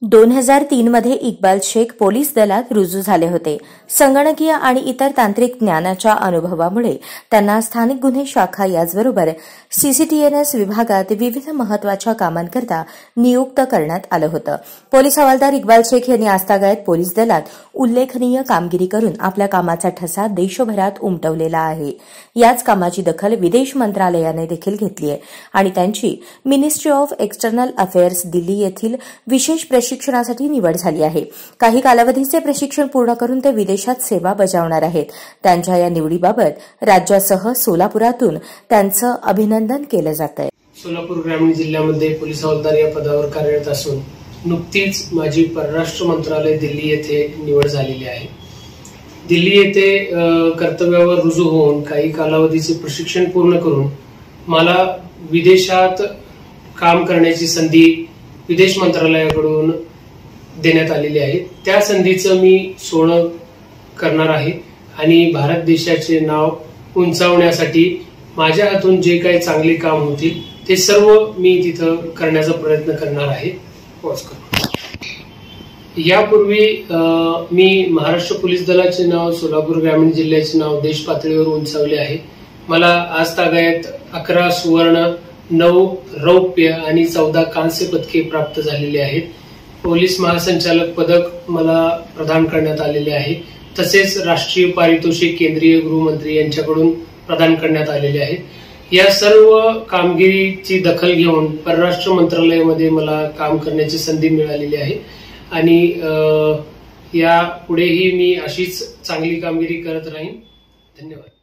2003 मध्ये इक्बाल शेख पोलीस दलात रुजू झाले होते. संगणकीय आणि इतर तांत्रिक ज्ञानाच्या अनुभवामुळे त्यांना स्थानिक गुन्हे शाखा याचबरोबर सीसीटीएनएस विभागात विविध महत्वाच्या कामांकरता नियुक्त करण्यात आलं होतं. पोलीस हवालदार इक्बाल शेख यांनी आजतागायत पोलीस दलात उल्लेखनीय कामगिरी करून आपल्या कामाचा ठसा देशभरात उमटवलेला आहे. याच कामाची दखल विदेश मंत्रालयाने देखील घेतली आहे आणि त्यांची ministry of external affairs Delhi येथील विशेष प्रशिक्षणासाठी निवड झाली आहे. काही कालावधीचे प्रशिक्षण पूर्ण करून ते विदेशात सेवा बजावणार आहेत. त्यांच्या या निवडीबाबत राज्यासह सोलापुरातून त्यांचं अभिनंदन केलं जात आहे. सोलापूर ग्रामीण जिल्ह्यामध्ये पोलीस हवालदार या पदावर कार्यरत असून नुकतीच माझी परराष्ट्र मंत्रालय दिल्ली येथे निवड झालेली आहे. दिल्ली येथे कर्तव्यावर रुजू होऊन काही कालावधीचे प्रशिक्षण पूर्ण करून मला विदेशात काम करण्याची संधी विदेश मंत्रालयाकडून देण्यात आलेली आहे. त्या संधीचं मी सोनं करणार आहे आणि भारत देशाचे नाव उंचावण्यासाठी माझ्या हातून जे काही चांगले काम होतील ते सर्व मी तिथं करण्याचा प्रयत्न करणार आहे. यापूर्वी मी महाराष्ट्र पोलीस दलाचे नाव, सोलापूर ग्रामीण जिल्ह्याचे नाव देश पातळीवर उंचावले आहे. मला आज तागायत 11 सुवर्ण, 9 रौप्य आणि 14 कांस्य पदके प्राप्त झालेली आहेत. पोलीस महासंचालक पदक मला प्रदान करण्यात आलेले आहे. तसेच राष्ट्रीय पारितोषिक केंद्रीय गृहमंत्री यांच्याकडून प्रदान करण्यात आलेले आहे. या सर्व कामगिरीची दखल घेऊन परराष्ट्र मंत्रालयामध्ये मला काम करण्याची संधी मिळालेली आहे आणि या पुढेही मी अशीच चांगली कामगिरी करत राहीन. धन्यवाद.